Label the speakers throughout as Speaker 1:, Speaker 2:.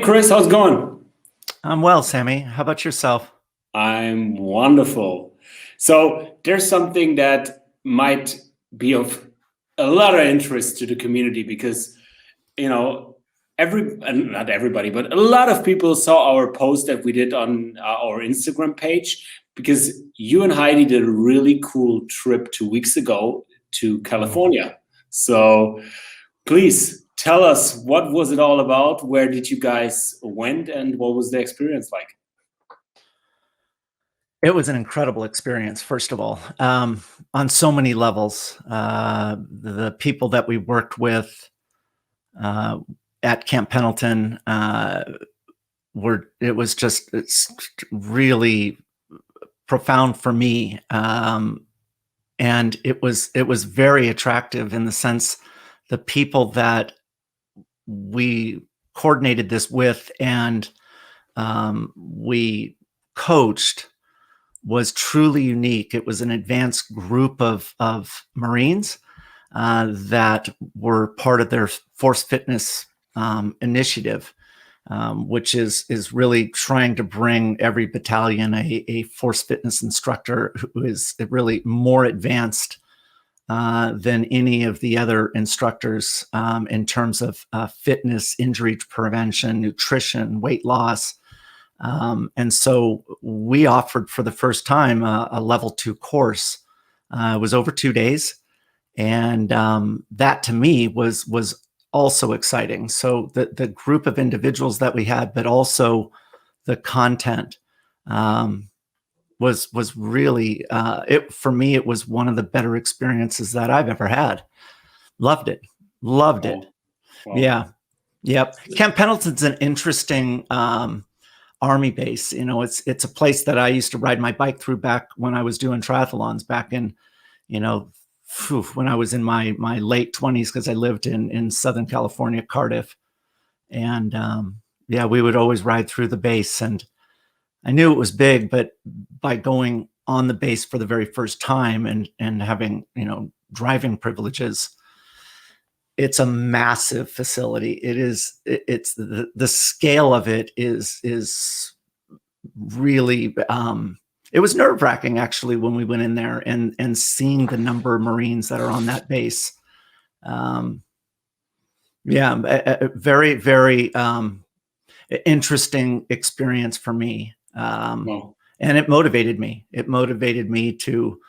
Speaker 1: Chris, how's it going?
Speaker 2: I'm well, Sammy. How about yourself?
Speaker 1: I'm wonderful. So there's something that might be of a lot of interest to the community because, you know, not everybody, but a lot of people saw our post that we did on our Instagram page because you and Heidi did a really cool trip 2 weeks ago to
Speaker 2: Oh.
Speaker 1: California. So please tell us, what was it all about? Where did you guys went and what was the experience like?
Speaker 2: It was an incredible experience, first of all, on so many levels. The people that we worked with uh, at Camp Pendleton it's really profound for me. And it was very attractive in the sense the people that we coordinated this with and we coached was truly unique. It was an advanced group of Marines that were part of their Force Fitness initiative, which is really trying to bring every battalion a Force Fitness instructor who is really more advanced than any of the other instructors in terms of fitness, injury prevention, nutrition, weight loss. And so we offered for the first time a level 2 course. It was over 2 days. And that to me was also exciting. So the group of individuals that we had, but also the content was really, for me, it was one of the better experiences that I've ever had. Loved it. Loved it.
Speaker 1: Wow.
Speaker 2: Yeah. Yep. Camp Pendleton's an interesting Army base. It's a place that I used to ride my bike through back when I was doing triathlons back in, when I was in my late 20s, because I lived in Southern California, Cardiff. And we would always ride through the base. And I knew it was big, but by going on the base for the very first time and having, driving privileges, it's a massive facility. It's the scale of it is really, it was nerve-wracking actually when we went in there and seeing the number of Marines that are on that base. A very, very interesting experience for me.
Speaker 1: Wow.
Speaker 2: And it motivated me. It motivated me to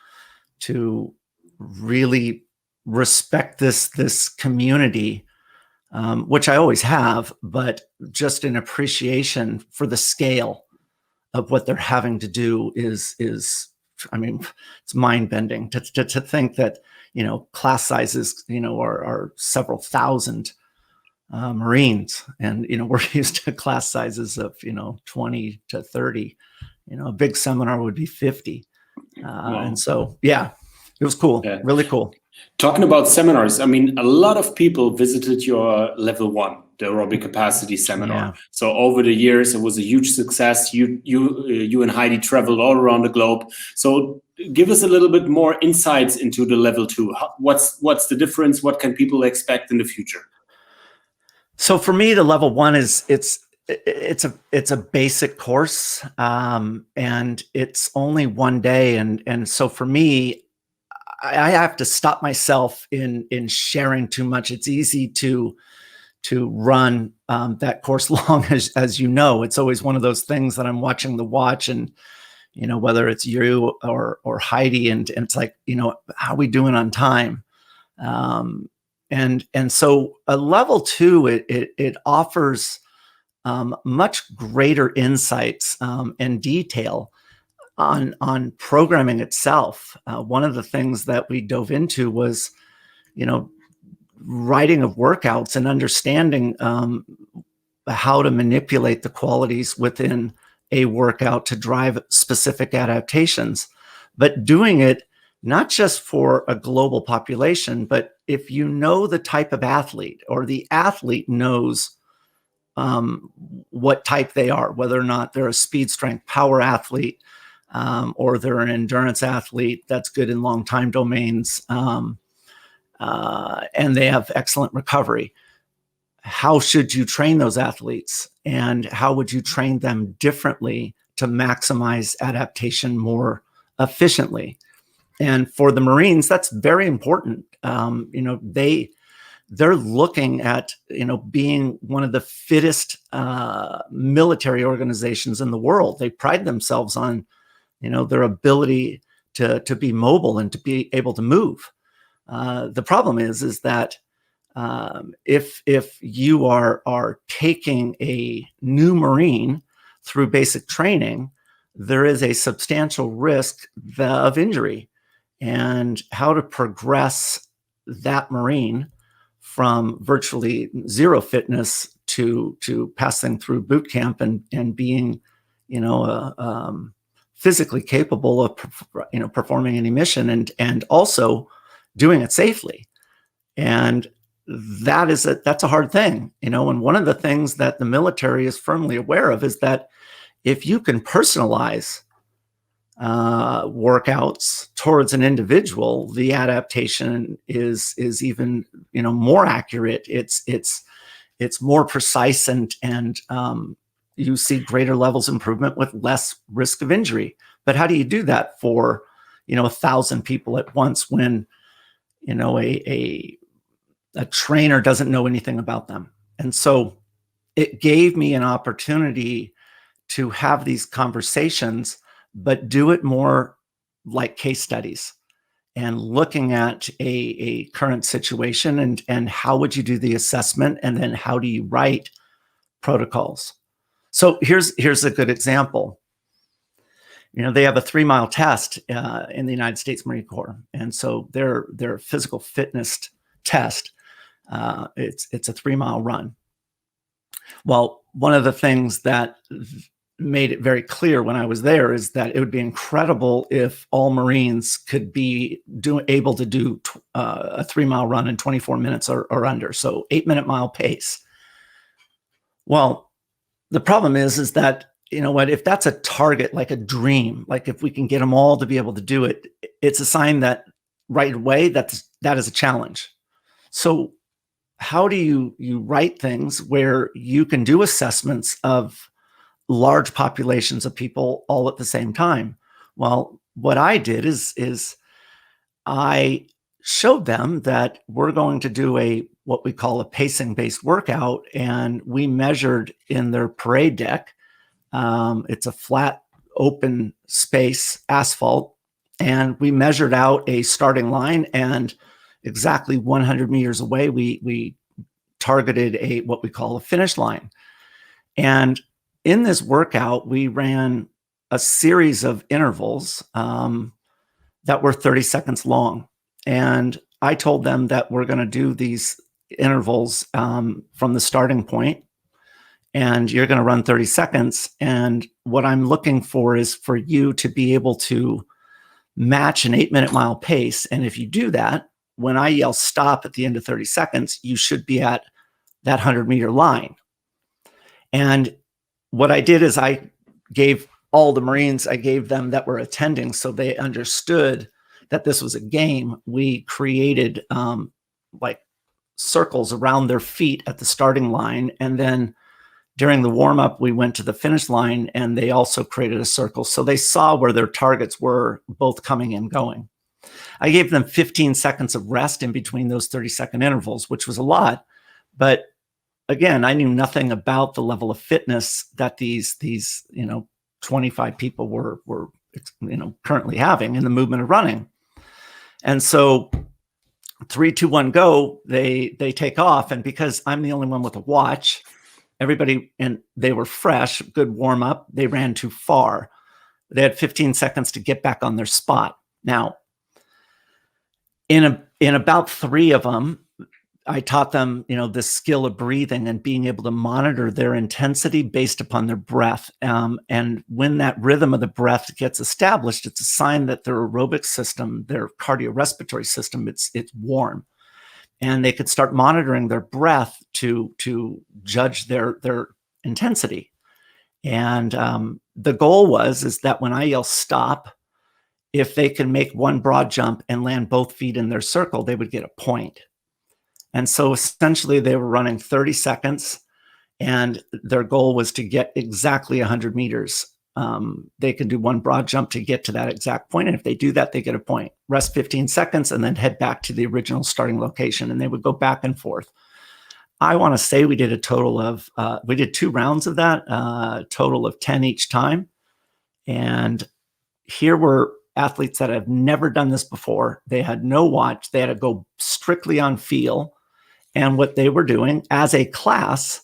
Speaker 2: really respect this community, which I always have, but just an appreciation for the scale of what they're having to do is it's mind-bending to think that class sizes are several thousand Marines, and we're used to class sizes of 20 to 30. A big seminar would be 50.
Speaker 1: Wow.
Speaker 2: And so it was cool.
Speaker 1: Yeah.
Speaker 2: Really cool.
Speaker 1: Talking about seminars, a lot of people visited your level 1, the aerobic capacity seminar.
Speaker 2: Yeah.
Speaker 1: So over the years, it was a huge success. You and Heidi traveled all around the globe. So give us a little bit more insights into the level 2. What's the difference? What can people expect in the future?
Speaker 2: So for me, the level 1 it's a basic course, and it's only 1 day, and so for me, I have to stop myself in sharing too much. It's easy to run that course long, as it's always one of those things that I'm watching the watch, and whether it's you or Heidi, and it's like, how are we doing on time? And so a level 2, it offers much greater insights and detail on programming itself. One of the things that we dove into was, writing of workouts and understanding how to manipulate the qualities within a workout to drive specific adaptations, but doing it not just for a global population, but if the type of athlete, or the athlete knows what type they are, whether or not they're a speed, strength, power athlete, or they're an endurance athlete that's good in long time domains, and they have excellent recovery. how should you train those athletes, and how would you train them differently to maximize adaptation more efficiently? And for the Marines, that's very important. They're looking at being one of the fittest military organizations in the world. They pride themselves on their ability to be mobile and to be able to move. The problem is that if you are taking a new Marine through basic training, there is a substantial risk of injury. And how to progress that Marine from virtually zero fitness to passing through boot camp and being, physically capable of, performing any mission and also doing it safely. And that's a hard thing, and one of the things that the military is firmly aware of is that if you can personalize workouts towards an individual, the adaptation is even more accurate. It's more precise, and you see greater levels of improvement with less risk of injury. But how do you do that for 1,000 people at once when a trainer doesn't know anything about them? And so it gave me an opportunity to have these conversations, but do it more like case studies and looking at a current situation and how would you do the assessment, and then how do you write protocols. So here's a good example. They have a 3-mile test in the United States Marine Corps, and so their physical fitness test, it's a 3-mile run. Well, one of the things that made it very clear when I was there is that it would be incredible if all Marines could be able to do a 3-mile run in 24 minutes or under, so 8-minute mile pace. Well, the problem is that, if that's a target, like a dream, like if we can get them all to be able to do it, it's a sign that right away that is a challenge. So how do you write things where you can do assessments of large populations of people all at the same time? Well, what I did is I showed them that we're going to do what we call a pacing-based workout, and we measured in their parade deck. It's a flat, open space, asphalt, and we measured out a starting line, and exactly 100 meters away, we targeted what we call a finish line. And in this workout, we ran a series of intervals that were 30 seconds long. And I told them that we're going to do these intervals from the starting point, and you're going to run 30 seconds. And what I'm looking for is for you to be able to match an 8-minute mile pace. And if you do that, when I yell stop at the end of 30 seconds, you should be at that 100-meter line. And what I did is I gave all the Marines, I gave them that were attending, so they understood that this was a game. We created like circles around their feet at the starting line. And then during the warm-up, we went to the finish line, and they also created a circle. So they saw where their targets were both coming and going. I gave them 15 seconds of rest in between those 30-second intervals, which was a lot. But again, I knew nothing about the level of fitness that these 25 people were currently having in the movement of running. And so 3, 2, 1, go, they take off. And because I'm the only one with a watch, everybody, and they were fresh, good warm up, they ran too far. They had 15 seconds to get back on their spot. Now, in about 3 of them, I taught them, the skill of breathing and being able to monitor their intensity based upon their breath. And when that rhythm of the breath gets established, it's a sign that their aerobic system, their cardiorespiratory system, it's warm. And they could start monitoring their breath to judge their intensity. And the goal is that when I yell stop, if they can make one broad jump and land both feet in their circle, they would get a point. And so essentially they were running 30 seconds and their goal was to get exactly 100 meters. They can do one broad jump to get to that exact point. And if they do that, they get a point. Rest 15 seconds and then head back to the original starting location. And they would go back and forth. I want to say we did a total of, we did 2 rounds of that, total of 10 each time. And here were athletes that have never done this before. They had no watch. They had to go strictly on feel. And what they were doing as a class,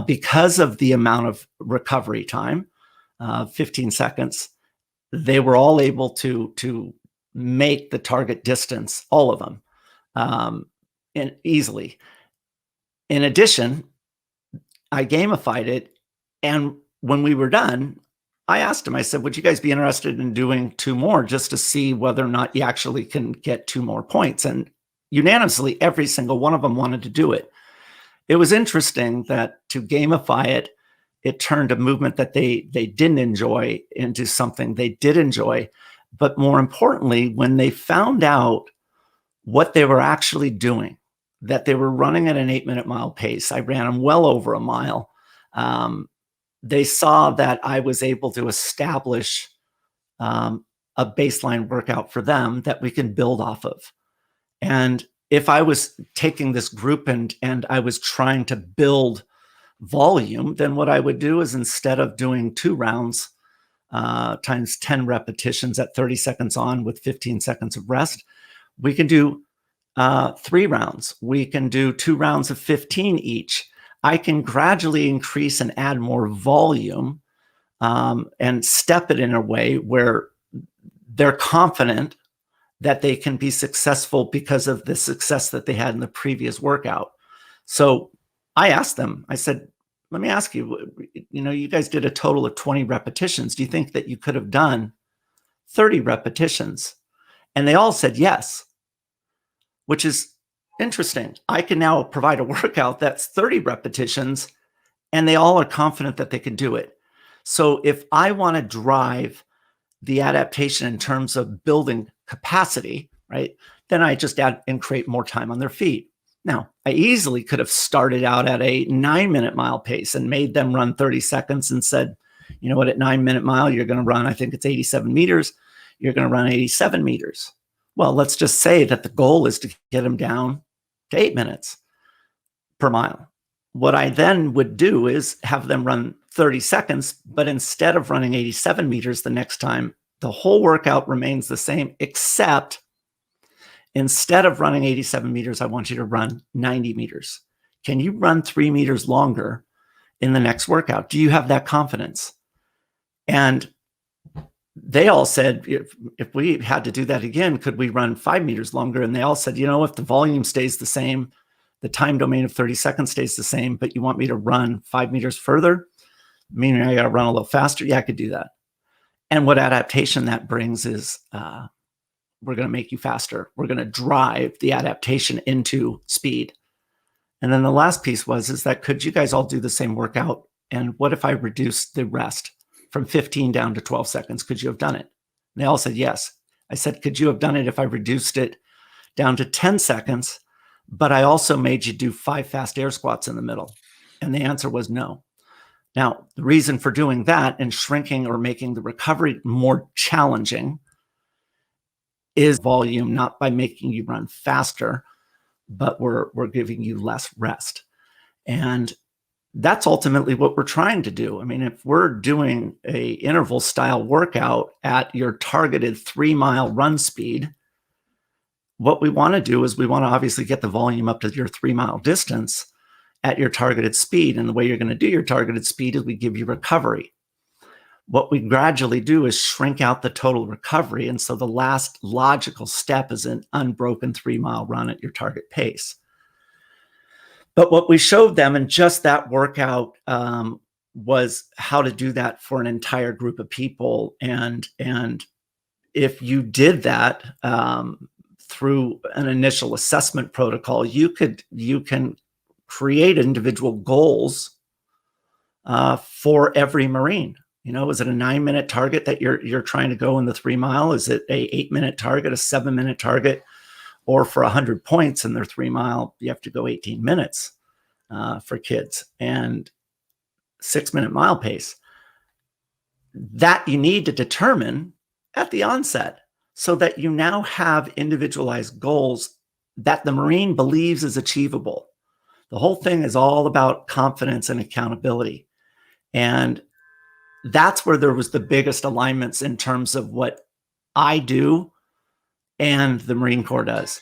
Speaker 2: because of the amount of recovery time, 15 seconds, they were all able to make the target distance, all of them, and easily. In addition, I gamified it. And when we were done, I asked them, I said, would you guys be interested in doing 2 more just to see whether or not you actually can get 2 more points? And unanimously, every single one of them wanted to do it. It was interesting that to gamify it, it turned a movement that they didn't enjoy into something they did enjoy. But more importantly, when they found out what they were actually doing, that they were running at an 8-minute mile pace, I ran them well over a mile. They saw that I was able to establish a baseline workout for them that we can build off of. And if I was taking this group and I was trying to build volume, then what I would do is instead of doing 2 rounds times 10 repetitions at 30 seconds on with 15 seconds of rest, we can do 3 rounds. We can do 2 rounds of 15 each. I can gradually increase and add more volume and step it in a way where they're confident that they can be successful because of the success that they had in the previous workout. So I asked them, I said, let me ask you, you guys did a total of 20 repetitions. Do you think that you could have done 30 repetitions? And they all said yes, which is interesting. I can now provide a workout that's 30 repetitions and they all are confident that they can do it. So if I want to drive the adaptation in terms of building capacity, right, then I just add and create more time on their feet. Now, I easily could have started out at a 9-minute mile pace and made them run 30 seconds and said, you know what, at 9-minute mile, you're going to run, I think it's 87 meters. You're going to run 87 meters. Well, let's just say that the goal is to get them down to 8 minutes per mile. What I then would do is have them run 30 seconds, but instead of running 87 meters the next time, the whole workout remains the same, except instead of running 87 meters, I want you to run 90 meters. Can you run 3 meters longer in the next workout? Do you have that confidence? And they all said, if we had to do that again, could we run 5 meters longer? And they all said, if the volume stays the same, the time domain of 30 seconds stays the same, but you want me to run 5 meters further, meaning I got to run a little faster? Yeah, I could do that. And what adaptation that brings is we're going to make you faster. We're going to drive the adaptation into speed. And then the last piece is that could you guys all do the same workout? And what if I reduced the rest from 15 down to 12 seconds? Could you have done it? And they all said yes. I said, could you have done it if I reduced it down to 10 seconds, but I also made you do 5 fast air squats in the middle? And the answer was no. Now, the reason for doing that and shrinking or making the recovery more challenging is volume, not by making you run faster, but we're giving you less rest. And that's ultimately what we're trying to do. I mean, if we're doing a interval style workout at your targeted 3-mile run speed, what we want to do is we want to obviously get the volume up to your 3-mile distance at your targeted speed. And the way you're going to do your targeted speed is we give you recovery. What we gradually do is shrink out the total recovery. And so the last logical step is an unbroken 3-mile run at your target pace. But what we showed them in just that workout was how to do that for an entire group of people. And if you did that through an initial assessment protocol, you can create individual goals for every Marine. Is it a 9-minute target that you're trying to go in the 3-mile? Is it a 8-minute target, a 7-minute target? or for 100 points in their 3 mile, you have to go 18 minutes for kids, and 6-minute mile pace. That you need to determine at the onset, so that you now have individualized goals that the Marine believes is achievable. The whole thing is all about confidence and accountability. And that's where there was the biggest alignments in terms of what I do and the Marine Corps does.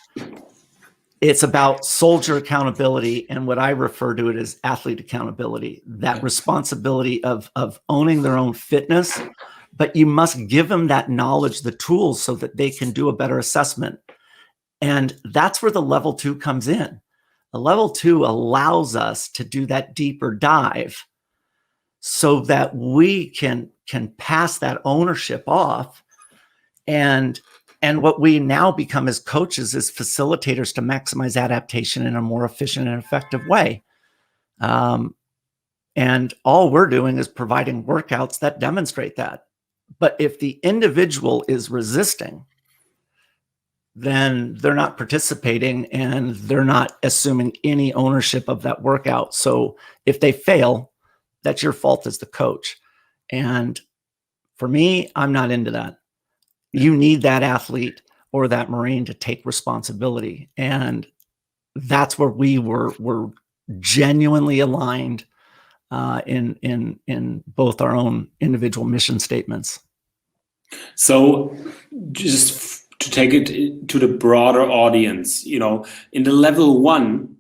Speaker 2: It's about soldier accountability, and what I refer to it as athlete accountability, that responsibility of owning their own fitness, but you must give them that knowledge, the tools, so that they can do a better assessment. And that's where the level 2 comes in. The level 2 allows us to do that deeper dive so that we can pass that ownership off. And what we now become as coaches is facilitators to maximize adaptation in a more efficient and effective way. And all we're doing is providing workouts that demonstrate that. But if the individual is resisting, then they're not participating and they're not assuming any ownership of that workout. So if they fail, that's your fault as the coach. And for me, I'm not into that. You need that athlete or that Marine to take responsibility. And that's where we were genuinely aligned in both our own individual mission statements.
Speaker 1: So just to take it to the broader audience, in the level 1,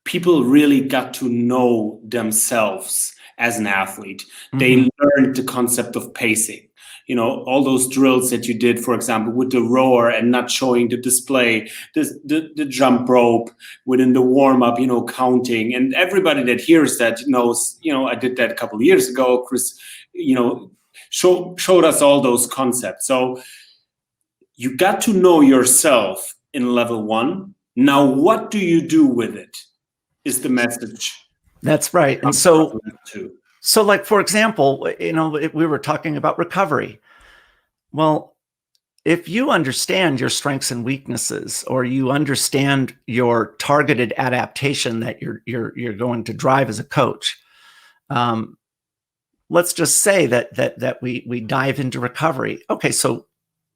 Speaker 1: people really got to know themselves as an athlete. Mm-hmm. They learned the concept of pacing. All those drills that you did, for example, with the rower and not showing the display, the jump rope within the warm-up, counting. And everybody that hears that knows, I did that a couple of years ago. Chris, showed us all those concepts. So you got to know yourself in level 1. Now, what do you do with it is the message.
Speaker 2: That's right. And so like, for example, we were talking about recovery. Well, if you understand your strengths and weaknesses, or you understand your targeted adaptation that you're going to drive as a coach, let's just say that we dive into recovery. Okay, so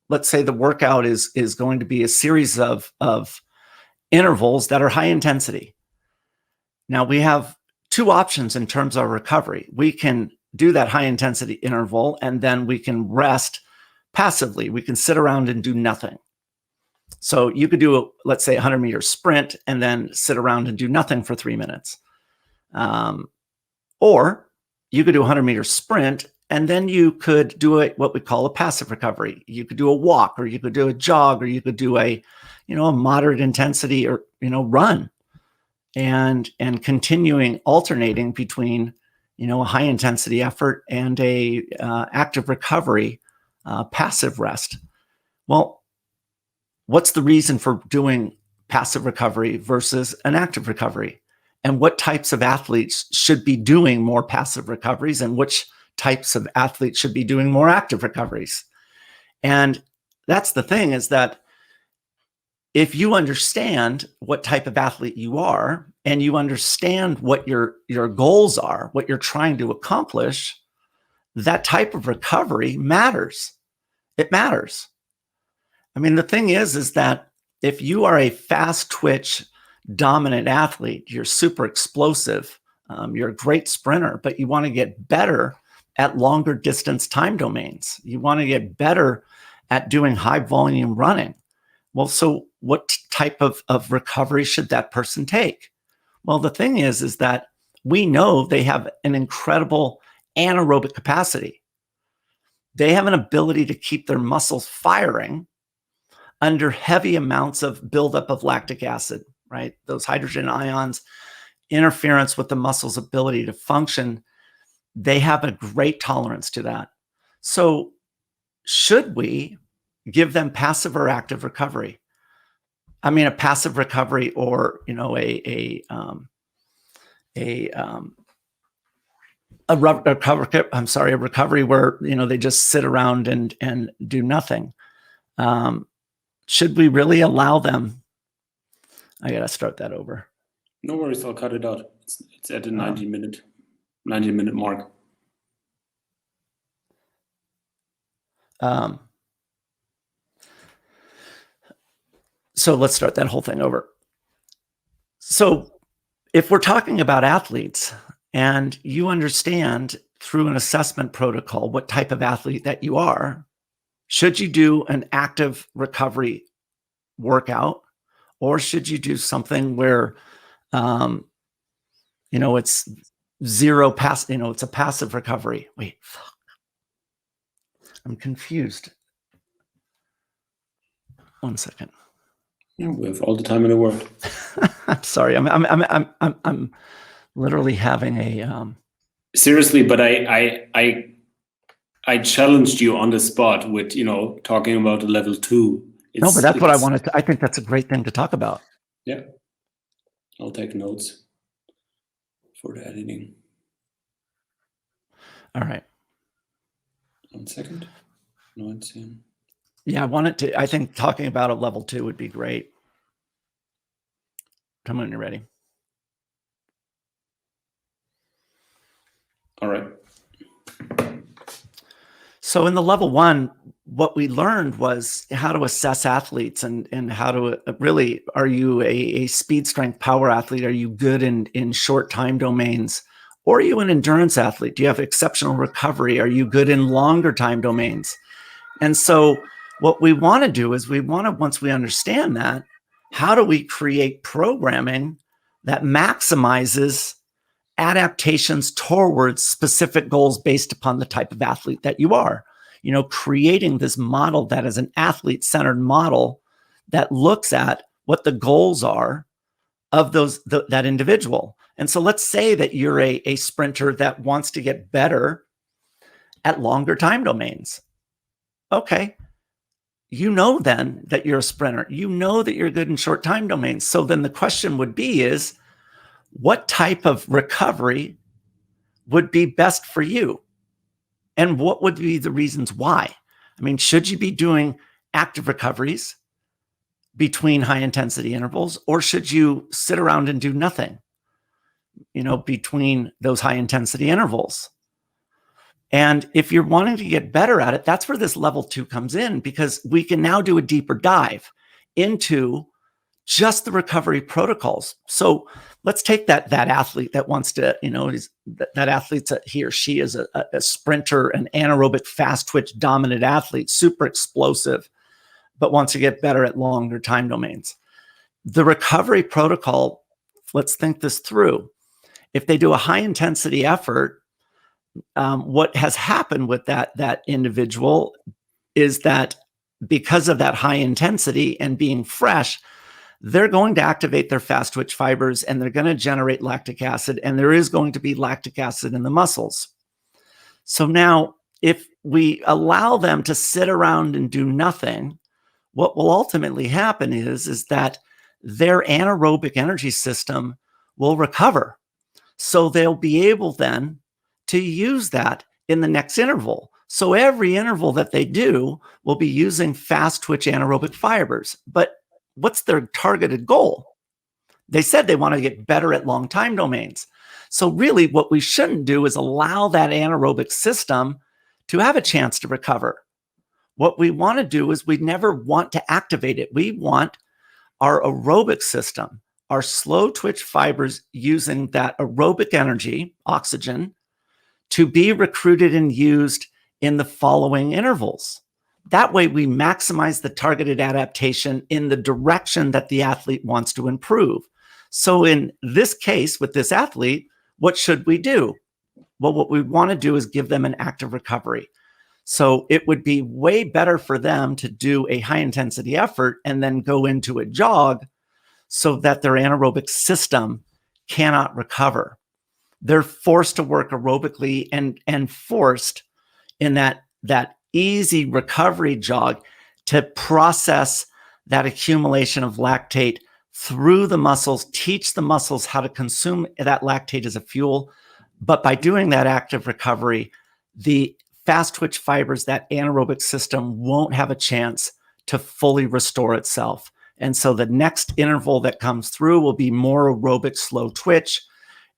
Speaker 2: let's say the workout is going to be a series of intervals that are high intensity. Now we have 2 options in terms of recovery. We can do that high intensity interval, and then we can rest passively. We can sit around and do nothing. So you could do, let's say, a 100-meter sprint and then sit around and do nothing for 3 minutes. Or you could do a 100-meter sprint, and then you could do what we call a passive recovery. You could do a walk, or you could do a jog, or you could do a moderate intensity or run. And continuing alternating between, a high intensity effort and a active recovery, passive rest. Well, what's the reason for doing passive recovery versus an active recovery? And what types of athletes should be doing more passive recoveries, and which types of athletes should be doing more active recoveries? And that's the thing, is that if you understand what type of athlete you are, and you understand what your goals are, what you're trying to accomplish, that type of recovery matters. It matters. I mean, the thing is that if you are a fast twitch dominant athlete, you're super explosive, you're a great sprinter, but you want to get better at longer distance time domains. You want to get better at doing high volume running. Well, so what type of recovery should that person take? Well, the thing is that we know they have an incredible anaerobic capacity. They have an ability to keep their muscles firing under heavy amounts of buildup of lactic acid, right? Those hydrogen ions, interference with the muscle's ability to function. They have a great tolerance to that. So should we give them passive or active recovery? I mean, a passive recovery, or a recovery where they just sit around and do nothing. Should we really allow them I got to start that over.
Speaker 1: No worries, I'll cut it out. It's at the 90-minute mark.
Speaker 2: So let's start that whole thing over. So if we're talking about athletes and you understand through an assessment protocol what type of athlete that you are, should you do an active recovery workout, or should you do something where, it's zero pass, it's a passive recovery? Wait, fuck. I'm confused. One second.
Speaker 1: Yeah, we have all the time in the world.
Speaker 2: I'm sorry. I'm literally having a.
Speaker 1: Seriously, but I challenged you on the spot with talking about the level 2.
Speaker 2: No, but that's what I wanted to. I think that's a great thing to talk about.
Speaker 1: Yeah, I'll take notes for the editing.
Speaker 2: All right.
Speaker 1: 1 second. 19.
Speaker 2: Yeah, I think talking about a level 2 would be great. Come on, you're ready.
Speaker 1: All right.
Speaker 2: So in the level 1, what we learned was how to assess athletes and how to really, are you a speed, strength, power athlete? Are you good in short time domains? Or are you an endurance athlete? Do you have exceptional recovery? Are you good in longer time domains? And so what we want to do is once we understand that, how do we create programming that maximizes adaptations towards specific goals based upon the type of athlete that you are? Creating this model that is an athlete-centered model that looks at what the goals are of that individual. And so let's say that you're a sprinter that wants to get better at longer time domains. Okay. Then that you're a sprinter. That you're good in short time domains. So then the question would be is, what type of recovery would be best for you? And what would be the reasons why? I mean, should you be doing active recoveries between high intensity intervals, or should you sit around and do nothing, between those high intensity intervals? And if you're wanting to get better at it, that's where this level 2 comes in, because we can now do a deeper dive into just the recovery protocols. So let's take that athlete that wants to, that athlete's he or she is a sprinter, an anaerobic, fast twitch dominant athlete, super explosive, but wants to get better at longer time domains. The recovery protocol, let's think this through. If they do a high intensity effort, what has happened with that individual is that because of that high intensity and being fresh, they're going to activate their fast twitch fibers and they're going to generate lactic acid, and there is going to be lactic acid in the muscles. So now if we allow them to sit around and do nothing, what will ultimately happen is that their anaerobic energy system will recover. So they'll be able then to use that in the next interval. So every interval that they do will be using fast twitch anaerobic fibers. But what's their targeted goal? They said they want to get better at long time domains. So really what we shouldn't do is allow that anaerobic system to have a chance to recover. What we want to do is we never want to activate it. We want our aerobic system, our slow twitch fibers using that aerobic energy, oxygen, to be recruited and used in the following intervals. That way we maximize the targeted adaptation in the direction that the athlete wants to improve. So in this case, with this athlete, what should we do? Well, what we want to do is give them an active recovery. So it would be way better for them to do a high intensity effort and then go into a jog so that their anaerobic system cannot recover. They're forced to work aerobically and forced in that easy recovery jog to process that accumulation of lactate through the muscles, teach the muscles how to consume that lactate as a fuel. But by doing that active recovery, the fast twitch fibers, that anaerobic system, won't have a chance to fully restore itself. And so the next interval that comes through will be more aerobic slow twitch,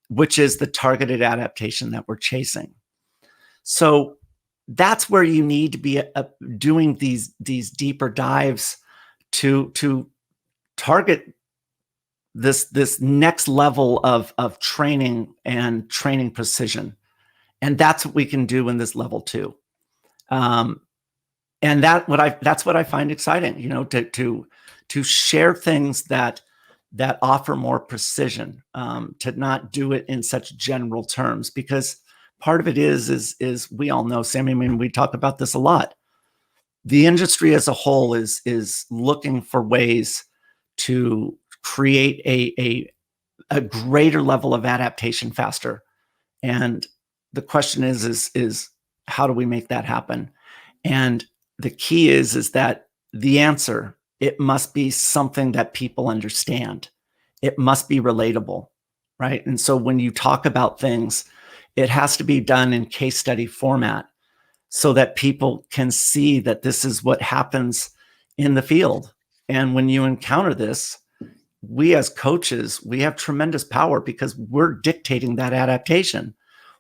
Speaker 2: which is the targeted adaptation that we're chasing. So that's where you need to be doing these deeper dives to target this next level of training and training precision. And that's what we can do in this level 2. And that's what I find exciting, to share things that offer more precision, to not do it in such general terms, because part of it is we all know, Sammy, I mean, we talk about this a lot. The industry as a whole is looking for ways to create a greater level of adaptation faster. And the question is how do we make that happen? And the key is that the answer, it must be something that people understand. It must be relatable, right? And so when you talk about things, it has to be done in case study format so that people can see that this is what happens in the field. And when you encounter this, we as coaches, we have tremendous power because we're dictating that adaptation.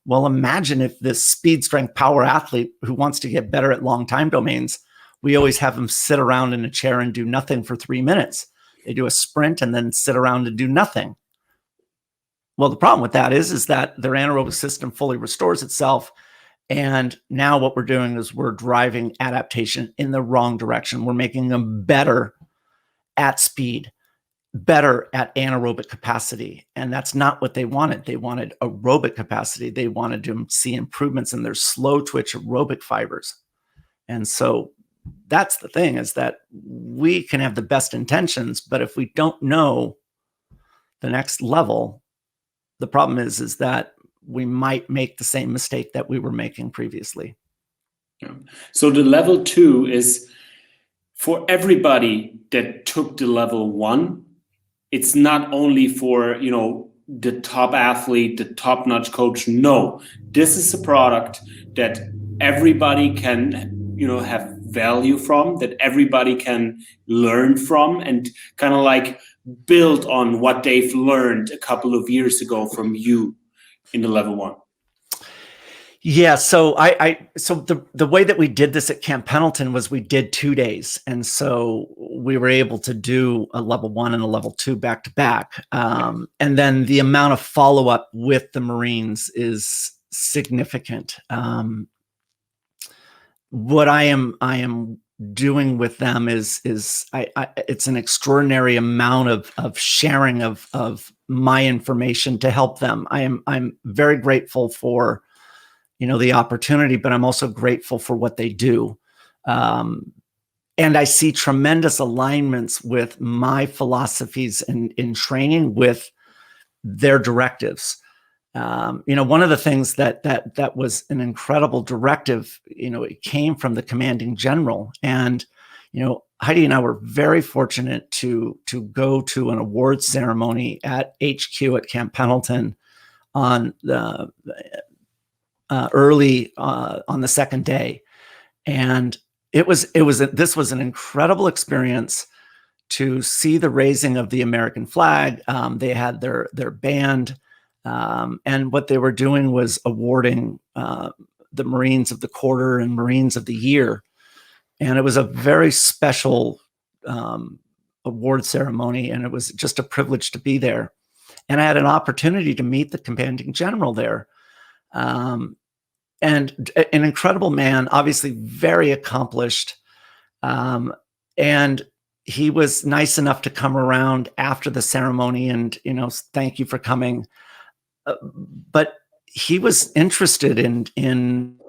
Speaker 2: Well, imagine if this speed, strength, power athlete who wants to get better at long time domains, we always have them sit around in a chair and do nothing for 3 minutes. They do a sprint and then sit around and do nothing. Well, the problem with that is that their anaerobic system fully restores itself. And now what we're doing is we're driving adaptation in the wrong direction. We're making them better at speed, better at anaerobic capacity. And that's not what they wanted. They wanted aerobic capacity. They wanted to see improvements in their slow twitch aerobic fibers. And so that's the thing, is that we can have the best intentions, but if we don't know the next level, the problem is that we might make the same mistake that we were making previously.
Speaker 1: Yeah. So the level 2 is for everybody that took the level 1. It's not only for, the top athlete, the top-notch coach. No, this is a product that everybody can, have value from, that everybody can learn from, and kind of like build on what they've learned a couple of years ago from you in the level 1.
Speaker 2: Yeah, so so the way that we did this at Camp Pendleton was we did 2 days, and so we were able to do a level 1 and a level 2 back to back, and then the amount of follow up with the Marines is significant. What I am doing with them is it's an extraordinary amount of sharing of my information to help them. I'm very grateful for the opportunity, but I'm also grateful for what they do. And I see tremendous alignments with my philosophies in training with their directives. One of the things that was an incredible directive, it came from the commanding general. And, Heidi and I were very fortunate to go to an awards ceremony at HQ at Camp Pendleton on the early on the second day. And this was an incredible experience to see the raising of the American flag. They had their band, and what they were doing was awarding the Marines of the Quarter and Marines of the Year. And it was a very special award ceremony, and it was just a privilege to be there. And I had an opportunity to meet the commanding general there. And an incredible man, obviously very accomplished. And he was nice enough to come around after the ceremony and, thank you for coming. But he was interested in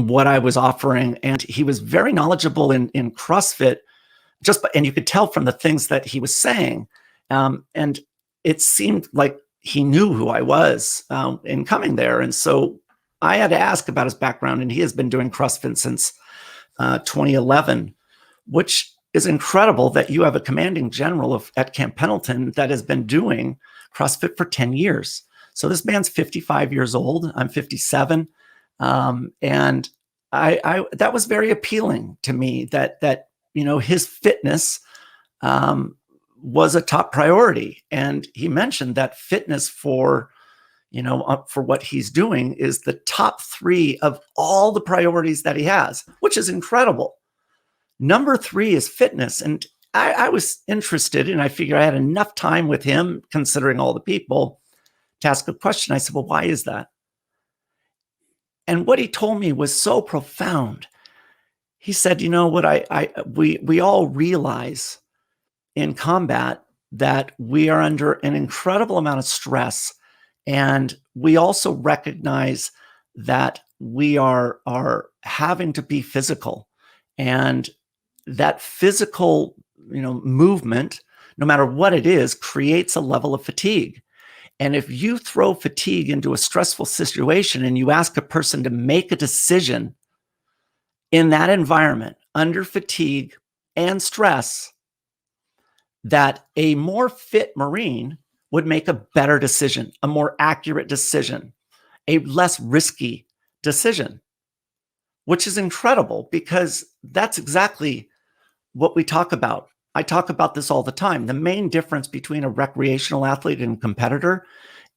Speaker 2: what I was offering. And he was very knowledgeable in CrossFit, and you could tell from the things that he was saying. And it seemed like he knew who I was in coming there. And so I had to ask about his background, and he has been doing CrossFit since 2011, which is incredible that you have a commanding general at Camp Pendleton that has been doing CrossFit for 10 years. So this man's 55 years old. I'm 57. And I that was very appealing to me that his fitness was a top priority. And he mentioned that fitness for what he's doing is the top 3 of all the priorities that he has, which is incredible. Number 3 is fitness. And I was interested, and I figured I had enough time with him, considering all the people, to ask a question. I said, well, why is that? And what he told me was so profound. He said, we all realize in combat that we are under an incredible amount of stress. And we also recognize that we are having to be physical, and that physical, movement, no matter what it is, creates a level of fatigue. And if you throw fatigue into a stressful situation and you ask a person to make a decision in that environment under fatigue and stress, that a more fit Marine would make a better decision, a more accurate decision, a less risky decision, which is incredible, because that's exactly what we talk about. I talk about this all the time. The main difference between a recreational athlete and a competitor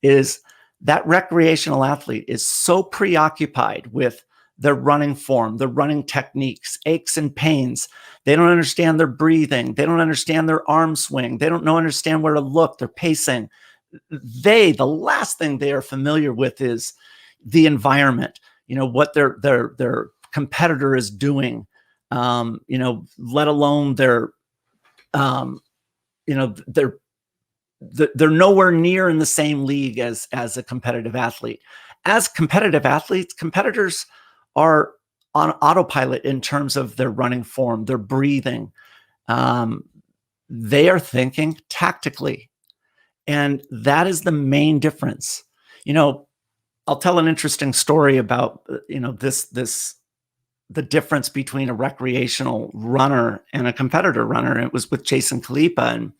Speaker 2: is that recreational athlete is so preoccupied with their running form, their running techniques, aches and pains. They don't understand their breathing. They don't understand their arm swing. They don't understand where to look, their pacing. The last thing they are familiar with is the environment, what their competitor is doing, let alone they're nowhere near in the same league as a competitive athlete. As competitive athletes, competitors are on autopilot in terms of their running form, their breathing. They are thinking tactically. And that is the main difference. I'll tell an interesting story about, the difference between a recreational runner and a competitor runner. It was with Jason Kalipa.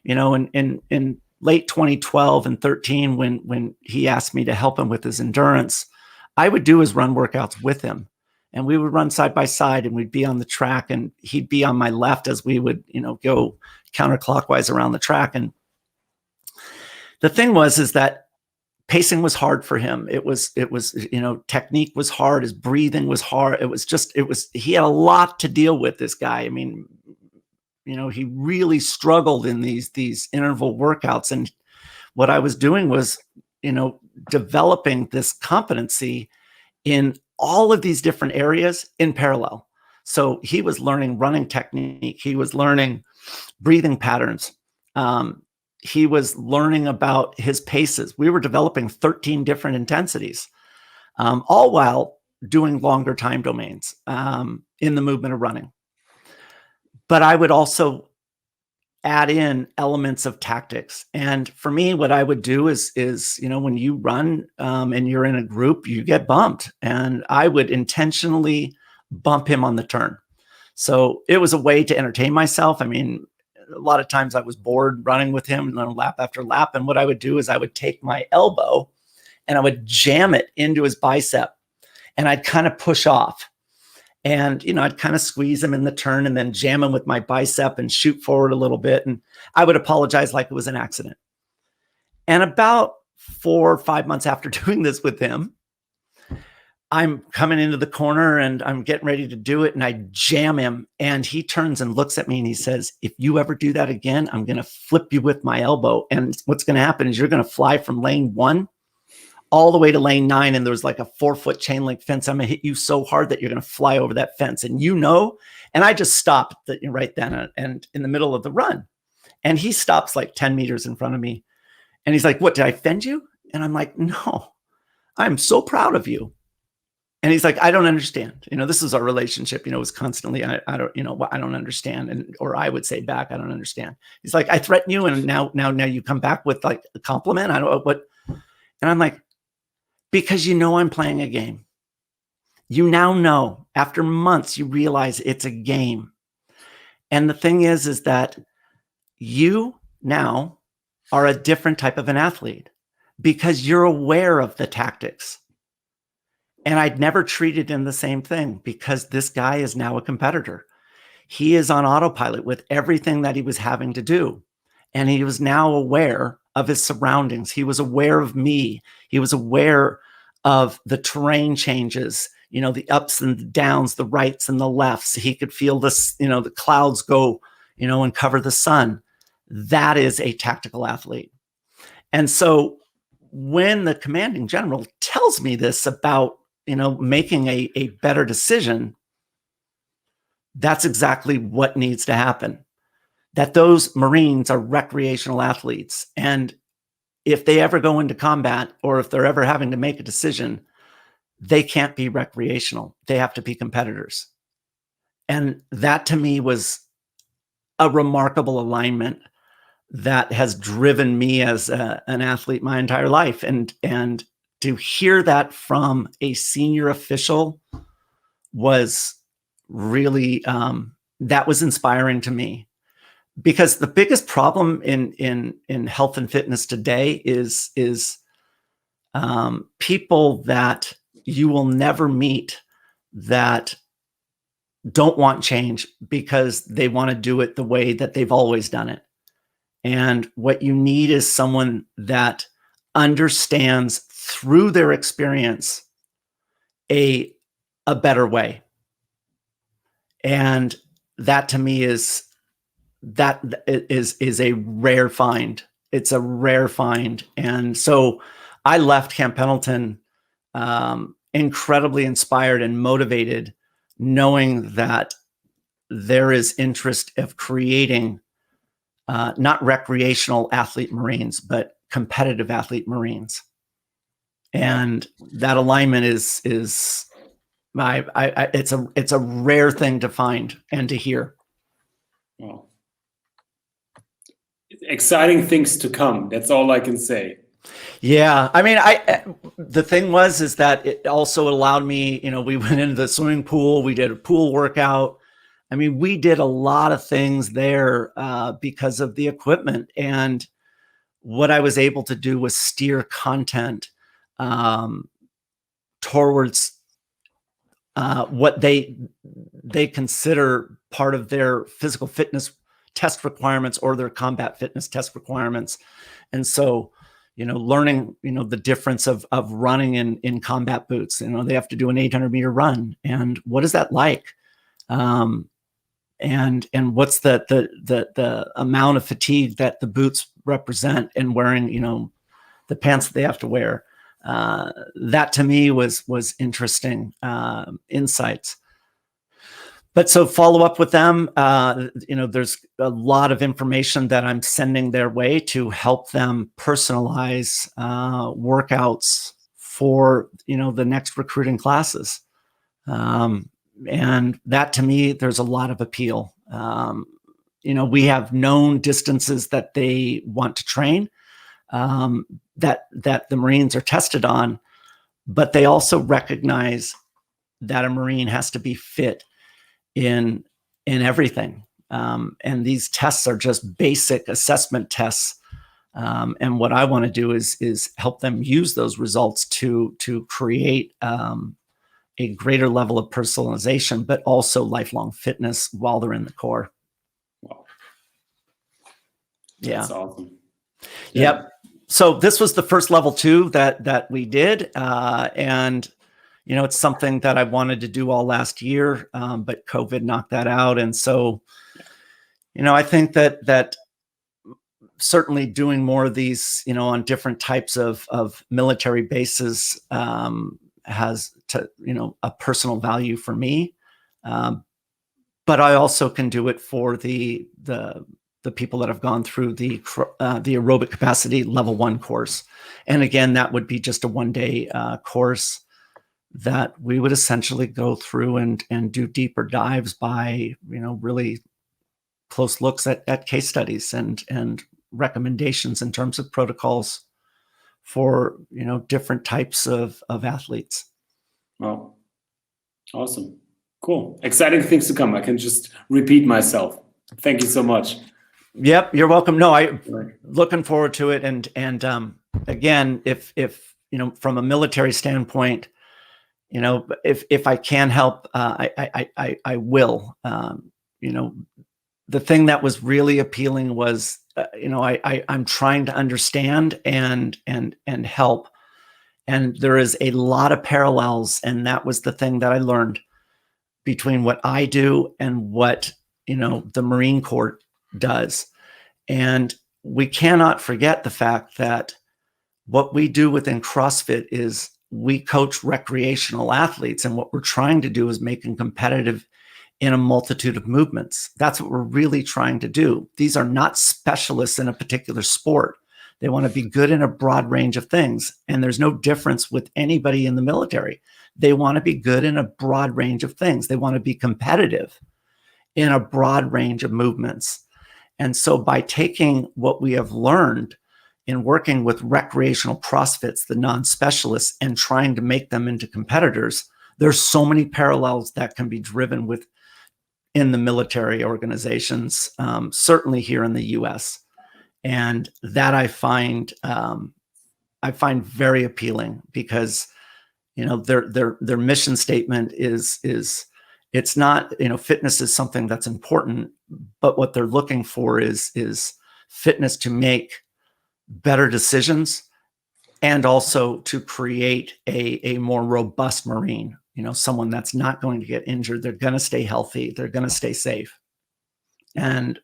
Speaker 2: And, in late 2012 and 13, when he asked me to help him with his endurance, I would do his run workouts with him, and we would run side by side, and we'd be on the track, and he'd be on my left as we would, go counterclockwise around the track. And the thing is that pacing was hard for him. It was, technique was hard. His breathing was hard. He had a lot to deal with, this guy. I mean, he really struggled in these interval workouts. And what I was doing was, developing this competency in all of these different areas in parallel. So he was learning running technique. He was learning breathing patterns. He was learning about his paces. We were developing 13 different intensities, all while doing longer time domains in the movement of running. But I would also add in elements of tactics. And for me, what I would do is when you run and you're in a group, you get bumped. And I would intentionally bump him on the turn. So it was a way to entertain myself. I mean, a lot of times I was bored running with him, lap after lap. And what I would do is I would take my elbow and I would jam it into his bicep, and I'd kind of push off. And, I'd kind of squeeze him in the turn and then jam him with my bicep and shoot forward a little bit. And I would apologize like it was an accident. And about 4 or 5 months after doing this with him, I'm coming into the corner and I'm getting ready to do it. And I jam him, and he turns and looks at me and he says, "If you ever do that again, I'm going to flip you with my elbow. And what's going to happen is you're going to fly from lane 1 all the way to lane 9. And there's like a 4-foot chain link fence. I'm going to hit you so hard that you're going to fly over that fence." And and I just stopped right then and in the middle of the run. And he stops like 10 meters in front of me. And he's like, "What, did I offend you?" And I'm like, "No, I'm so proud of you." And he's like, "I don't understand. This is our relationship, it was constantly, I don't, I don't understand." Or I would say back, "I don't understand." He's like, "I threaten you, and now you come back with like a compliment. I don't know what." And I'm like, "Because I'm playing a game. You now know, after months, you realize it's a game. And the thing is that you now are a different type of an athlete because you're aware of the tactics." And I'd never treated him the same thing, because this guy is now a competitor. he is on autopilot with everything that he was having to do. And he was now aware of his surroundings. He was aware of me. He was aware of the terrain changes, the ups and the downs, the rights and the lefts. He could feel this, the clouds go, and cover the sun. That is a tactical athlete. And so when the commanding general tells me this about, making a better decision, that's exactly what needs to happen. That those Marines are recreational athletes. And if they ever go into combat, or if they're ever having to make a decision, they can't be recreational. They have to be competitors. And that to me was a remarkable alignment that has driven me as an athlete my entire life. And to hear that from a senior official was really, that was inspiring to me. Because the biggest problem in health and fitness today is people that you will never meet that don't want change because they want to do it the way that they've always done it. And what you need is someone that understands through their experience a better way. And that to me is a rare find. It's a rare find. And so I left Camp Pendleton incredibly inspired and motivated, knowing that there is interest of creating not recreational athlete Marines, but competitive athlete Marines. And that alignment is it's a rare thing to find and to hear.
Speaker 1: Wow. Exciting things to come. That's all I can say.
Speaker 2: Yeah. I mean, the thing is that it also allowed me, we went into the swimming pool, we did a pool workout. I mean, we did a lot of things there because of the equipment. And what I was able to do was steer content towards what they consider part of their physical fitness test requirements or their combat fitness test requirements. And so, learning, the difference of running in combat boots, they have to do an 800-meter run. And what is that like? And what's the amount of fatigue that the boots represent, and wearing, the pants that they have to wear. That to me was interesting insights. But so follow up with them, there's a lot of information that I'm sending their way to help them personalize workouts for, the next recruiting classes. And that to me, there's a lot of appeal. We have known distances that they want to train, that the Marines are tested on, but they also recognize that a Marine has to be fit in everything. And these tests are just basic assessment tests. And what I want to do is help them use those results to create a greater level of personalization, but also lifelong fitness while they're in the Corps.
Speaker 1: Wow.
Speaker 2: Yeah.
Speaker 1: That's awesome.
Speaker 2: Yeah. Yep. So this was the first level 2 that we did. And it's something that I wanted to do all last year, but COVID knocked that out. And so, I think that certainly doing more of these, on different types of military bases has a personal value for me. But I also can do it for the people that have gone through the aerobic capacity level 1 course. And again, that would be just a 1-day course that we would essentially go through and do deeper dives by, really close looks at case studies and recommendations in terms of protocols for, different types of athletes.
Speaker 1: Wow. Awesome. Cool. Exciting things to come. I can just repeat myself. Thank you so much.
Speaker 2: Yep. You're welcome. No, looking forward to it. And again, if from a military standpoint, if I can help, I will. the thing that was really appealing was, I'm trying to understand and help. And there is a lot of parallels. And that was the thing that I learned between what I do and what, the Marine Corps does. And we cannot forget the fact that what we do within CrossFit is we coach recreational athletes. And what we're trying to do is make them competitive in a multitude of movements. That's what we're really trying to do. These are not specialists in a particular sport. They want to be good in a broad range of things. And there's no difference with anybody in the military. They want to be good in a broad range of things. They want to be competitive in a broad range of movements. And so by taking what we have learned in working with recreational CrossFits, the non-specialists, and trying to make them into competitors, there's so many parallels that can be driven with in the military organizations, certainly here in the U.S. And that I find very appealing because, their mission statement is it's not, fitness is something that's important, but what they're looking for is fitness to make better decisions and also to create a more robust Marine, someone that's not going to get injured. They're going to stay healthy. They're going to stay safe. And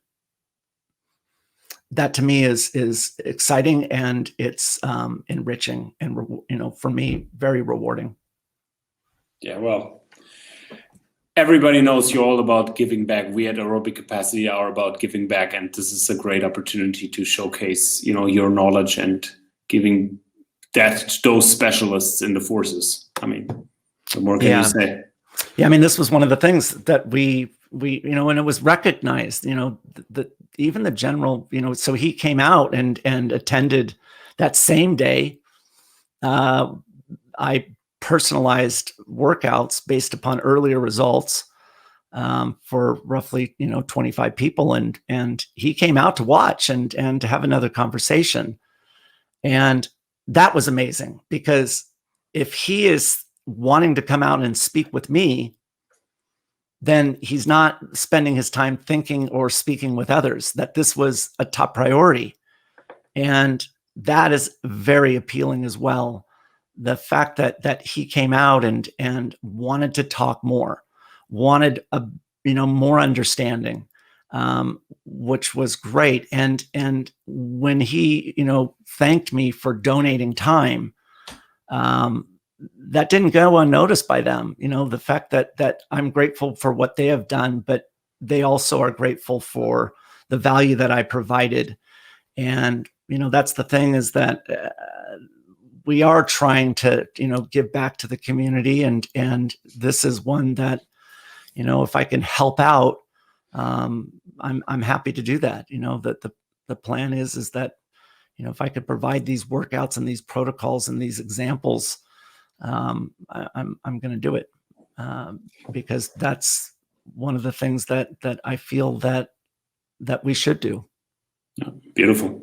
Speaker 2: that to me is exciting, and it's enriching, and for me, very rewarding.
Speaker 1: Yeah, well, everybody knows you're all about giving back. We at Aerobic Capacity are about giving back, and this is a great opportunity to showcase, your knowledge and giving that to those specialists in the forces. I mean, what more can you say?
Speaker 2: Yeah, I mean, this was one of the things that we and it was recognized, that even the general, so he came out and attended that same day. I personalized workouts based upon earlier results for roughly 25 people, and he came out to watch and to have another conversation. And that was amazing, because if he is wanting to come out and speak with me, then he's not spending his time thinking or speaking with others, that this was a top priority. And that is very appealing as well. The fact that he came out and wanted to talk more, wanted more understanding, which was great. And when he, thanked me for donating time, that didn't go unnoticed by them. The fact that I'm grateful for what they have done, but they also are grateful for the value that I provided. And, that's the thing, is that we are trying to, give back to the community. And this is one that, if I can help out, I'm happy to do that. That the plan is that, if I could provide these workouts and these protocols and these examples, I'm going to do it, because that's one of the things that I feel that we should do.
Speaker 1: Beautiful.